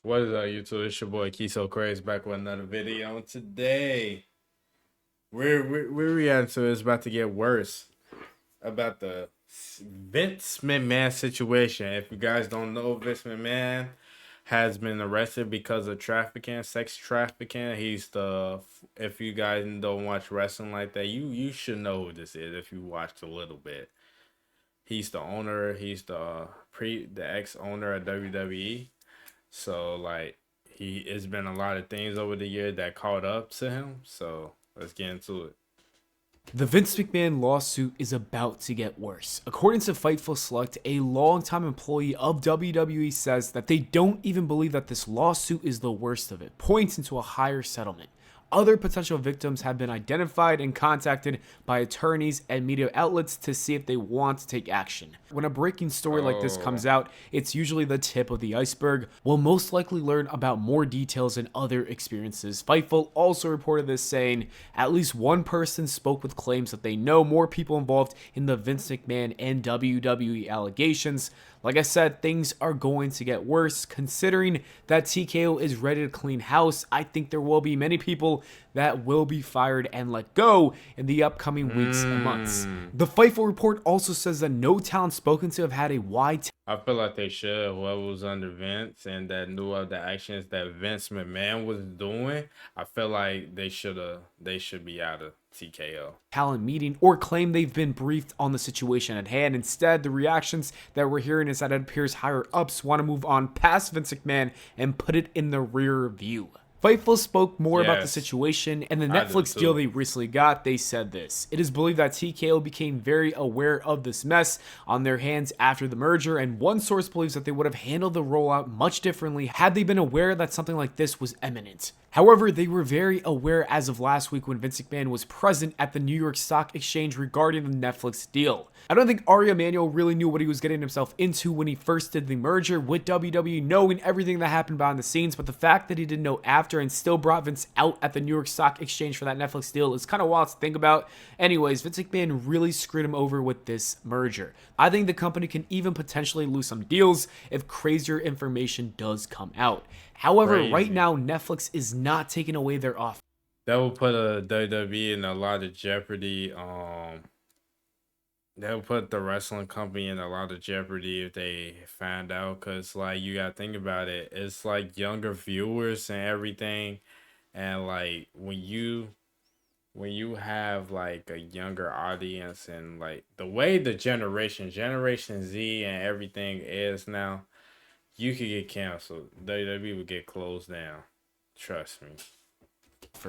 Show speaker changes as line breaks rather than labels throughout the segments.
What is up, YouTube? It's your boy Kiso Craze back with another video. And today, we're reacting to it's about to get worse about the Vince McMahon situation. If you guys don't know, Vince McMahon has been arrested because of trafficking, sex trafficking. He's the if you guys don't watch wrestling like that, you should know who this is if you watched a little bit. He's the owner. He's the ex owner of WWE. So like it's been a lot of things over the year that caught up to him. So let's get into it.
The Vince McMahon lawsuit is about to get worse. According to Fightful Select, a longtime employee of WWE says that they don't even believe that this lawsuit is the worst of it, pointing to a higher settlement. Other potential victims have been identified and contacted by attorneys and media outlets to see if they want to take action. When a breaking story like this comes out, it's usually the tip of the iceberg. We'll most likely learn about more details and other experiences. Fightful also reported this, saying at least one person spoke with claims that they know more people involved in the Vince McMahon and WWE allegations. Like I said, things are going to get worse. Considering that TKO is ready to clean house, I think there will be many people that will be fired and let go in the upcoming weeks and months. The Fightful report also says that no talent spoken to have had a wide
I feel like they should. Whoever was under Vince and that knew of the actions that Vince McMahon was doing, I feel like they should be out of TKO.
talent meeting or claim they've been briefed on the situation at hand. Instead, the reactions that we're hearing is that it appears higher ups want to move on past Vince McMahon and put it in the rear view. Fightful spoke more about the
Yes,
situation and the
I do
Netflix deal
too.
they recently got. They said this: it is believed that TKO became very aware of this mess on their hands after the merger, and one source believes that they would have handled the rollout much differently had they been aware that something like this was imminent. However, they were very aware as of last week when Vince McMahon was present at the New York Stock Exchange regarding the Netflix deal. I don't think Ari Emanuel really knew what he was getting himself into when he first did the merger with WWE, knowing everything that happened behind the scenes, but the fact that he didn't know after and still brought Vince out at the New York Stock Exchange for that Netflix deal is kind of wild to think about. Anyways, Vince McMahon really screwed him over with this merger. I think the company can even potentially lose some deals if crazier information does come out. However, right
Crazy.
now, Netflix is not taking away their offer.
That will put a WWE in a lot of jeopardy. That would put the wrestling company in a lot of jeopardy if they find out. Cause like you gotta think about it, it's like younger viewers and everything, and like when you have like a younger audience and like the way the Generation Z and everything is now, you could get canceled. WWE would get closed down. Trust me.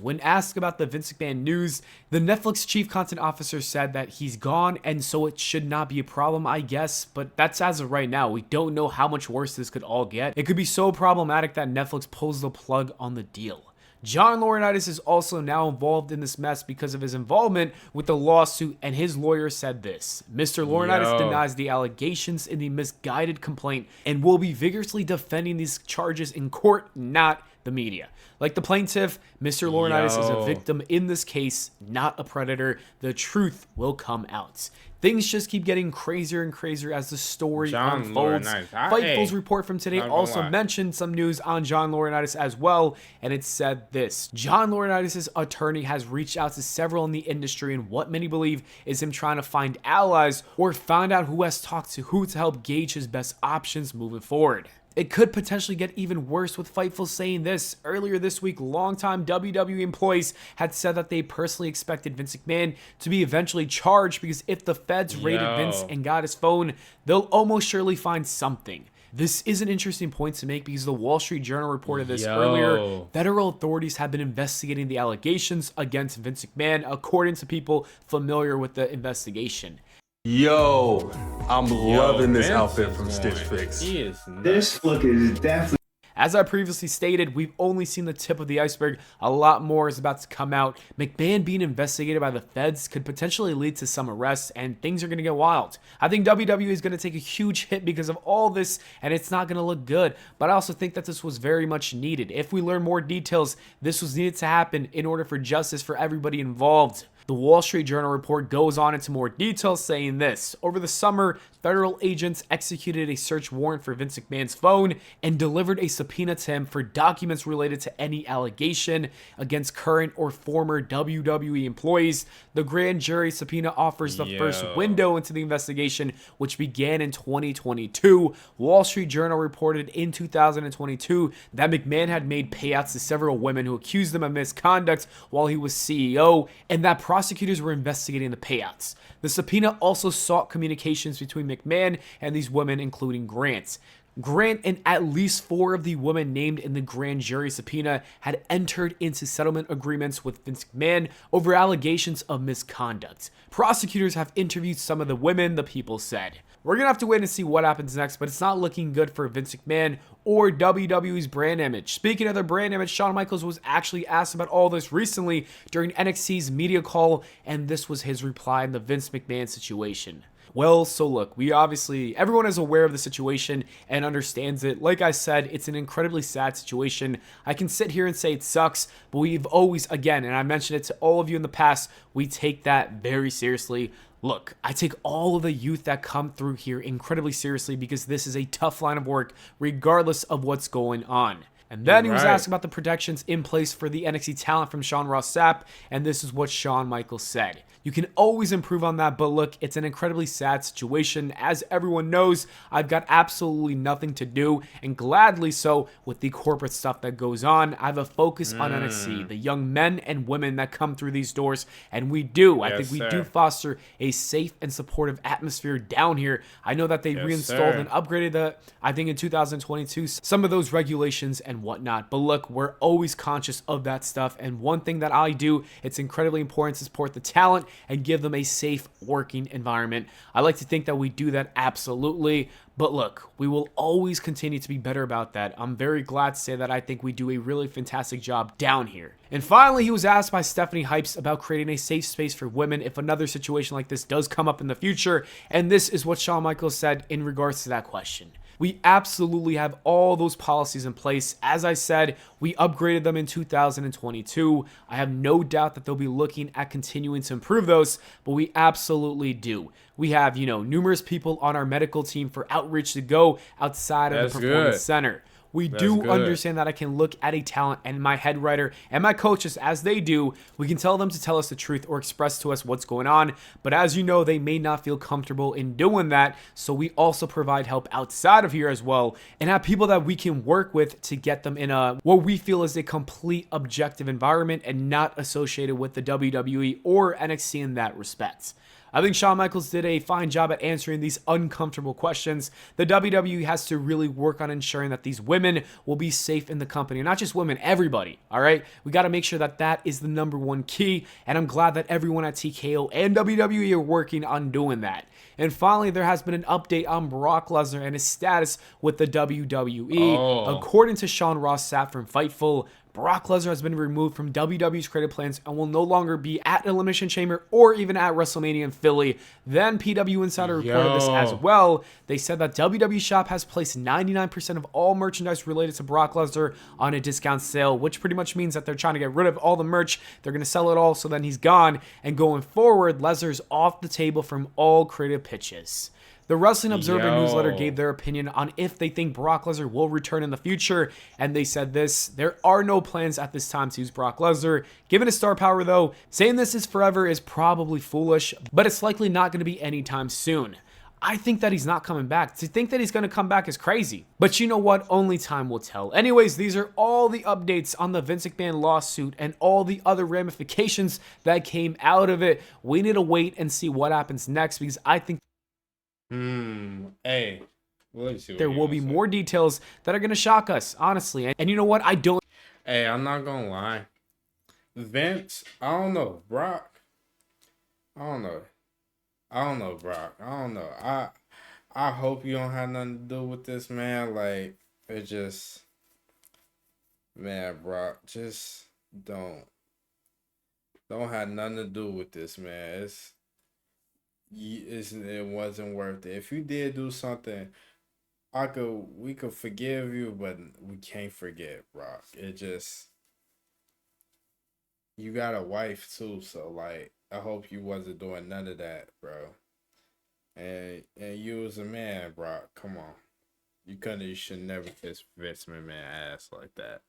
When asked about the Vince McMahon news, the Netflix chief content officer said that he's gone and so it should not be a problem, I guess, but that's as of right now. We don't know how much worse this could all get. It could be so problematic that Netflix pulls the plug on the deal. John Laurinaitis is also now involved in this mess because of his involvement with the lawsuit, and his lawyer said this: Mr. Laurinaitis
Yo,
denies the allegations in the misguided complaint and will be vigorously defending these charges in court, not the media. Like the plaintiff, Mr. Laurinaitis is a
yo,
victim in this case, not a predator. The truth will come out. Things just keep getting crazier and crazier as the story
John
unfolds.
Laurinaitis.
Fightful's report from today
Not gonna
also
lie.
mentioned some news on John Laurinaitis as well, and it said this: John Laurinaitis' attorney has reached out to several in the industry in what many believe is him trying to find allies or find out who has talked to who to help gauge his best options moving forward. It could potentially get even worse, with Fightful saying this. Earlier this week, longtime WWE employees had said that they personally expected Vince McMahon to be eventually charged because if the feds raided Vince
Yo,
and got his phone, they'll almost surely find something. This is an interesting point to make because the Wall Street Journal reported this earlier.
yo,
Federal authorities have been investigating the allegations against Vince McMahon, according to people familiar with the investigation.
Yo, I'm
yo,
loving this
Vince
outfit
is
from Stitch
going.
Fix.
He is
This
nuts.
look is definitely
As I previously stated, we've only seen the tip of the iceberg. A lot more is about to come out. McMahon being investigated by the feds could potentially lead to some arrests, and things are going to get wild. I think WWE is going to take a huge hit because of all this, and it's not going to look good. But I also think that this was very much needed. If we learn more details, this was needed to happen in order for justice for everybody involved. The Wall Street Journal report goes on into more detail, saying this: over the summer, federal agents executed a search warrant for Vince McMahon's phone and delivered a subpoena to him for documents related to any allegation against current or former WWE employees. The grand jury subpoena offers the first window into the investigation, which began in 2022. Wall Street Journal reported in 2022 that McMahon had made payouts to several women who accused him of misconduct while he was CEO, and that prosecutors were investigating the payouts. The subpoena also sought communications between McMahon and these women, including Grant. Grant and at least 4 of the women named in the grand jury subpoena had entered into settlement agreements with Vince McMahon over allegations of misconduct. Prosecutors have interviewed some of the women, the People said. We're going to have to wait and see what happens next, but it's not looking good for Vince McMahon or WWE's brand image. Speaking of their brand image, Shawn Michaels was actually asked about all this recently during NXT's media call, and this was his reply in the Vince McMahon situation. Well, so look, everyone is aware of the situation and understands it. Like I said, it's an incredibly sad situation. I can sit here and say it sucks, but we've always, again, and I mentioned it to all of you in the past, we take that very seriously. Look, I take all of the youth that come through here incredibly seriously because this is a tough line of work regardless of what's going on. And then he was asked about the protections in place for the NXT talent from Sean Ross Sapp, and this is what Shawn Michaels said. You can always improve on that, but look, it's an incredibly sad situation. As everyone knows, I've got absolutely nothing to do, and gladly so, with the corporate stuff that goes on. I have a focus on NXT, the young men and women that come through these doors, and we do. I think we do foster a safe and supportive atmosphere down here. I know that they reinstalled and upgraded I think in 2022, some of those regulations and whatnot. But look, we're always conscious of that stuff, and one thing that I do, it's incredibly important to support the talent and give them a safe working environment. I like to think that we do that absolutely, but look, we will always continue to be better about that. I'm very glad to say that I think we do a really fantastic job down here. And finally, he was asked by Stephanie Hypes about creating a safe space for women if another situation like this does come up in the future, and this is what Shawn Michaels said in regards to that question. We absolutely have all those policies in place. As I said, we upgraded them in 2022. I have no doubt that they'll be looking at continuing to improve those, but we absolutely do. We have, numerous people on our medical team for outreach to go outside of the performance center. We do understand that I can look at a talent and my head writer and my coaches as they do. We can tell them to tell us the truth or express to us what's going on. But as you know, they may not feel comfortable in doing that. So we also provide help outside of here as well and have people that we can work with to get them in what we feel is a complete objective environment and not associated with the WWE or NXT in that respect. I think Shawn Michaels did a fine job at answering these uncomfortable questions. The WWE has to really work on ensuring that these women will be safe in the company. Not just women, everybody, all right? We got to make sure that that is the number one key, and I'm glad that everyone at TKO and WWE are working on doing that. And finally, there has been an update on Brock Lesnar and his status with the WWE. According to Sean Ross Sapp from Fightful, Brock Lesnar has been removed from WWE's creative plans and will no longer be at Elimination Chamber or even at WrestleMania in Philly. Then PW Insider reported this as well. They said that WWE Shop has placed 99% of all merchandise related to Brock Lesnar on a discount sale, which pretty much means that they're trying to get rid of all the merch. They're going to sell it all, so then he's gone. And going forward, Lesnar's off the table from all creative pitches. The Wrestling Observer newsletter gave their opinion on if they think Brock Lesnar will return in the future, and they said this: there are no plans at this time to use Brock Lesnar. Given his star power though, saying this is forever is probably foolish, but it's likely not going to be anytime soon. I think that he's not coming back. To think that he's going to come back is crazy. But you know what? Only time will tell. Anyways, these are all the updates on the Vince McMahon lawsuit and all the other ramifications that came out of it. We need to wait and see what happens next because I think
Hey, let's see.
There will be more details that are going to shock us, honestly. And you know what?
Hey, I'm not going to lie. Vince, I don't know. Brock, I don't know. Brock. I don't know. I hope you don't have nothing to do with this, man. Like, it just, man, Brock, just don't have nothing to do with this, man. It wasn't worth it. If you did do something, we could forgive you, but we can't forget, Brock. It just, you got a wife too, so like, I hope you wasn't doing none of that, bro. And you was a man, bro. Come on. You should never kiss Vince McMahon ass like that.